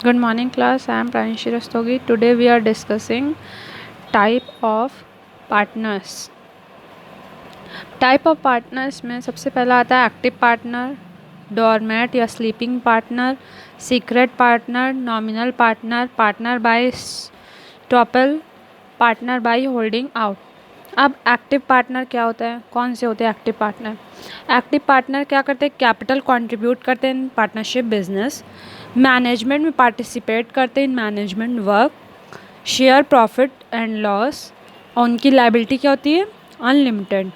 Good morning class, I am Pranshi Rastogi. Today we are discussing type of partners. Type of partners में सबसे पहला आता है active partner, doormat या sleeping partner, secret partner, nominal partner, partner by estoppel, partner by holding out. अब active partner क्या होता है, कौन से होते हैं एक्टिव पार्टनर? एक्टिव पार्टनर क्या करते हैं? कैपिटल कंट्रीब्यूट करते हैं इन पार्टनरशिप बिजनेस, मैनेजमेंट में पार्टिसिपेट करते हैं in management work, share profit and loss, और उनकी लायबिलिटी क्या होती है? अनलिमिटेड।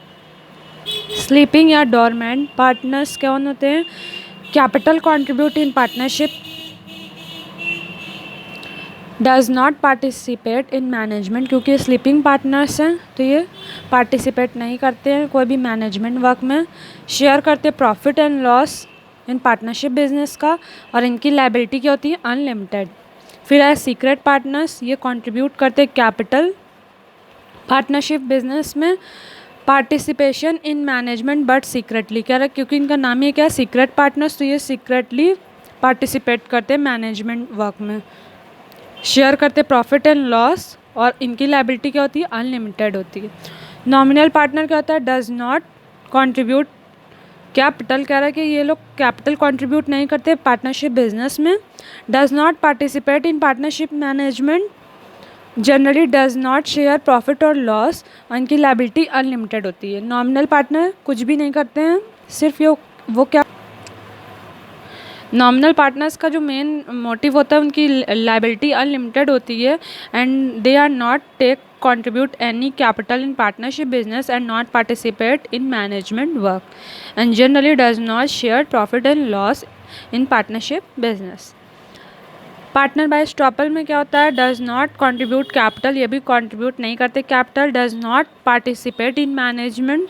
स्लीपिंग या डोरमेंट पार्टनर्स कौन होते हैं? Capital contribute in partnership, does not participate in management, क्योंकि स्लीपिंग पार्टनर्स हैं तो ये पार्टिसिपेट नहीं करते हैं कोई भी मैनेजमेंट वर्क में, शेयर करते profit and loss in partnership business का, और इनकी लायबिलिटी क्या होती है? अनलिमिटेड। फिर है सीक्रेट पार्टनर्स, ये कंट्रीब्यूट करते कैपिटल पार्टनरशिप बिजनेस में, participation in management but secretly, क्या रहा क्योंकि इनका नाम ही क्या है? सीक्रेट पार्टनर्स, तो ये सीक्रेटली पार्टिसिपेट करते हैं मैनेजमेंट वर्क में, शेयर करते प्रॉफिट एंड लॉस, और इनकी लायबिलिटी क्या होती है? अनलिमिटेड होती है। नॉमिनल पार्टनर क्या होता है? डज नॉट कंट्रीब्यूट कैपिटल, कह रहा है कि ये लोग कैपिटल कंट्रीब्यूट नहीं करते पार्टनरशिप बिजनेस में, does not participate in partnership management, generally does not share profit और लॉस, और इनकी लायबिलिटी अनलिमिटेड होती है। नॉमिनल पार्टनर कुछ भी नहीं करते हैं, सिर्फ ये वो क्या नॉमिनल पार्टनर्स का जो मेन मोटिव होता है उनकी लायबिलिटी अनलिमिटेड होती है, and they are not take contribute any capital in partnership business and not participate in management work, and generally does not share profit and loss in partnership business. Partner by estoppel में क्या होता है? Does not contribute capital, ये भी contribute नहीं करते capital, does not participate in management,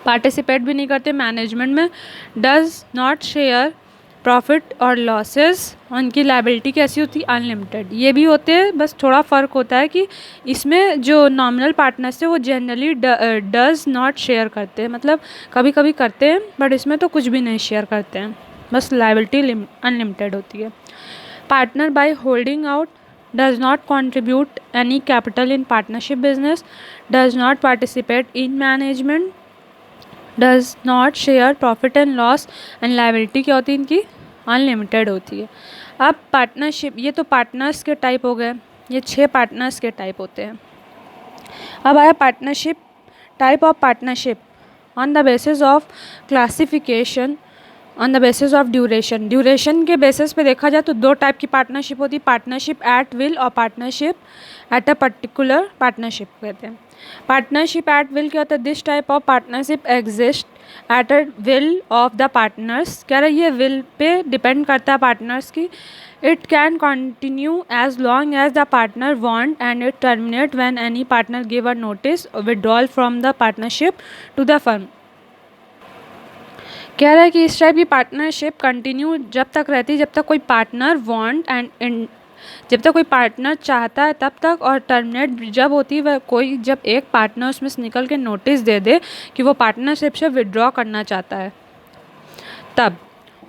participate भी नहीं करते मैनेजमेंट में, डज नॉट शेयर प्रॉफिट और लॉसेस, उनकी लायबिलिटी कैसी होती है? अनलिमिटेड। ये भी होते हैं, बस थोड़ा फ़र्क होता है कि इसमें जो नॉमिनल पार्टनर्स है वो जनरली डज नॉट शेयर करते हैं, मतलब कभी कभी करते हैं बट इसमें तो कुछ भी नहीं शेयर करते हैं, बस लायबिलिटी अनलिमिटेड होती है। Partner by holding out, does not contribute any capital in partnership business, does not participate in management, does not share profit and loss, and liability क्या होती है इनकी? अनलिमिटेड होती है। अब पार्टनरशिप, ये तो पार्टनर्स के टाइप हो गए, ये 6 पार्टनर्स के टाइप होते हैं। अब आया partnership, type of partnership on the basis of classification, on the basis of duration. Duration के बेसिस पे देखा जाए तो 2 टाइप की पार्टनरशिप होती है, पार्टनरशिप एट विल और partnership at a particular partnership कहते हैं। पार्टनरशिप एट विल क्या होता है? This type of partnership exist at a will of the partners, कह रहे ये विल पे डिपेंड करता है पार्टनर्स की। It can continue as long as the partner want, and it terminate when any partner give a notice withdrawal from the partnership to the firm. कह रहा है कि इस टाइप की पार्टनरशिप कंटिन्यू जब तक रहती है जब तक कोई पार्टनर वांट, एंड जब तक कोई पार्टनर चाहता है तब तक, और टर्मिनेट जब होती है वह कोई जब एक पार्टनर उसमें से निकल के नोटिस दे दे कि वो पार्टनरशिप से विड्रॉ करना चाहता है तब।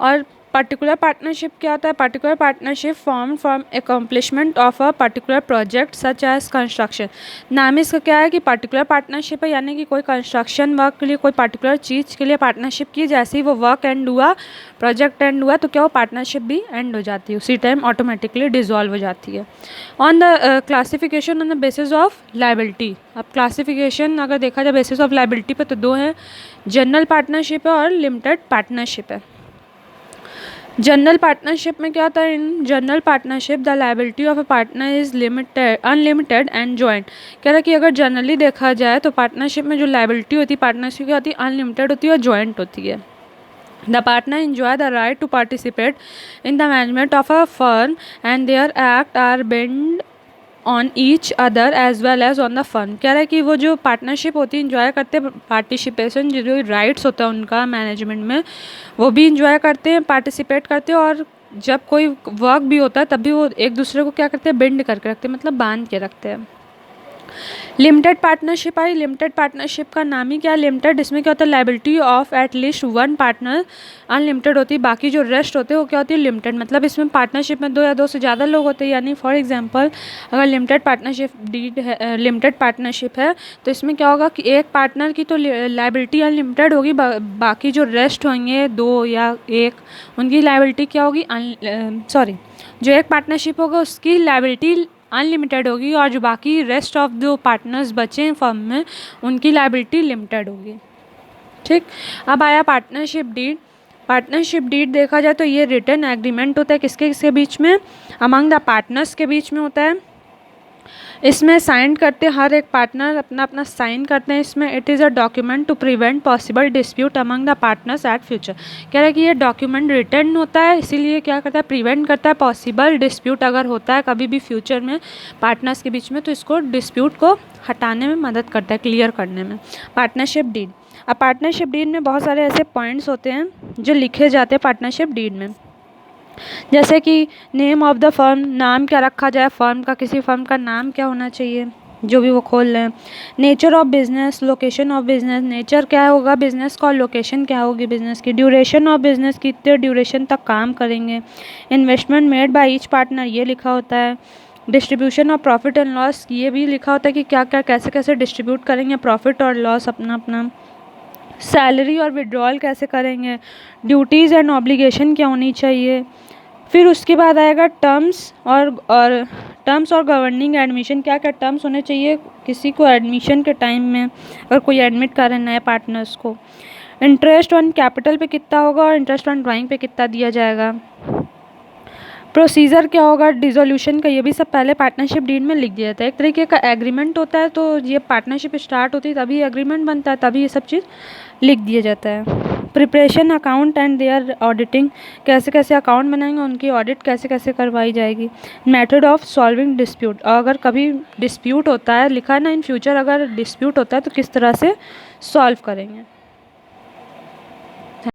और पर्टिकुलर पार्टनरशिप क्या होता है? Particular partnership form from accomplishment of a particular project such as construction. नाम इसका क्या है कि पर्टिकुलर पार्टनरशिप है, यानी कि कोई कंस्ट्रक्शन वर्क के लिए कोई पर्टिकुलर चीज़ के लिए पार्टनरशिप की, जैसे ही वो वर्क एंड हुआ, प्रोजेक्ट एंड हुआ, तो क्या वो पार्टनरशिप भी एंड हो जाती है, उसी टाइम ऑटोमेटिकली डिजॉल्व हो जाती है। On the classification on the basis of liability. अब क्लासिफिकेशन अगर देखा जाए बेसिस ऑफ लायबिलिटी पे तो 2 हैं, जनरल पार्टनरशिप है और लिमिटेड पार्टनरशिप है। जनरल पार्टनरशिप में क्या होता है? In general partnership the liability of a partner is limited, unlimited and joint. कह रहा है कि अगर जनरली देखा जाए तो पार्टनरशिप में जो लायबिलिटी होती है पार्टनरशिप की होती है अनलिमिटेड होती है और जॉइंट होती है। The partner enjoy the right to participate in the management of a firm and their act are bind on each other as well as on the firm. कह रहा है कि वो जो पार्टनरशिप होती है इंजॉय करते हैं पार्टिसिपेशन, जो राइट्स होता है उनका मैनेजमेंट में वो भी इंजॉय करते हैं, पार्टिसिपेट करते हैं, और जब कोई वर्क भी होता है तब भी वो एक दूसरे को क्या करते हैं? बिंड करके रखते हैं, मतलब बांध के रखते हैं। लिमिटेड पार्टनरशिप आई। लिमिटेड पार्टनरशिप का नाम ही क्या है, लिमिटेड। इसमें क्या होता है, liability of at least one partner unlimited होती है, बाकी जो रेस्ट होते हैं वो क्या होती है, लिमिटेड। मतलब इसमें पार्टनरशिप में दो या दो से ज़्यादा लोग होते हैं। यानी फॉर एग्जांपल अगर लिमिटेड पार्टनरशिप डीड है, लिमिटेड पार्टनरशिप है, तो इसमें क्या होगा कि एक पार्टनर की तो लाइबिलिटी अनलिमिटेड होगी, बाकी जो रेस्ट होंगे दो या एक, उनकी लाइबिलिटी क्या होगी, सॉरी, जो एक पार्टनरशिप होगा उसकी लाइबिलिटी अनलिमिटेड होगी, और जो बाकी रेस्ट ऑफ जो पार्टनर्स बचे हैं फर्म में उनकी लाइबिलिटी लिमिटेड होगी। ठीक, अब आया पार्टनरशिप डीड। पार्टनरशिप डीड देखा जाए तो ये रिटन एग्रीमेंट होता है किसके किसके बीच में, अमंग द पार्टनर्स के बीच में होता है। इसमें साइन करते हर एक पार्टनर अपना अपना साइन करते हैं इसमें। It is a document to prevent possible dispute among the partners at future. कह रहा है कि ये डॉक्यूमेंट रिटर्न होता है, इसीलिए क्या करता है, प्रिवेंट करता है पॉसिबल डिस्प्यूट अगर होता है कभी भी फ्यूचर में पार्टनर्स के बीच में, तो इसको डिस्प्यूट को हटाने में मदद करता है, क्लियर करने में। Partnership deed. अब पार्टनरशिप डीड में बहुत सारे ऐसे पॉइंट्स होते हैं जो लिखे जाते हैं पार्टनरशिप डीड में, जैसे कि नेम ऑफ द फर्म, नाम क्या रखा जाए फर्म का, किसी फर्म का नाम क्या होना चाहिए जो भी वो खोल लें। Nature of business, location of business, nature क्या होगा बिजनेस का और लोकेशन क्या होगी बिजनेस की। ड्यूरेशन ऑफ बिजनेस, कितने ड्यूरेशन तक काम करेंगे। Investment made by each partner, ये लिखा होता है। Distribution of profit and loss, ये भी लिखा होता है कि क्या क्या कैसे कैसे डिस्ट्रीब्यूट करेंगे प्रॉफिट और लॉस अपना अपना। सैलरी और विड्रॉल कैसे करेंगे। ड्यूटीज़ एंड ऑब्लिगेशन क्या होनी चाहिए। फिर उसके बाद आएगा टर्म्स और गवर्निंग एडमिशन, क्या क्या टर्म्स होने चाहिए किसी को एडमिशन के टाइम में अगर कोई एडमिट कर रहे हैं नए पार्टनर्स को। इंटरेस्ट ऑन कैपिटल पे कितना होगा और इंटरेस्ट ऑन ड्राइंग पे कितना दिया जाएगा। प्रोसीजर क्या होगा डिसोल्यूशन का, ये भी सब पहले पार्टनरशिप डीड में लिख दिया जाता है। एक तरीके का एग्रीमेंट होता है, तो ये पार्टनरशिप स्टार्ट होती है तभी एग्रीमेंट बनता है, तभी ये सब चीज़ लिख दिया जाता है। Preparation account and their auditing, कैसे कैसे अकाउंट बनाएंगे, उनकी ऑडिट कैसे कैसे करवाई जाएगी। मेथड ऑफ सॉल्विंग डिस्प्यूट, अगर कभी डिस्प्यूट होता है, लिखा है ना इन फ्यूचर अगर डिस्प्यूट होता है तो किस तरह से सॉल्व करेंगे।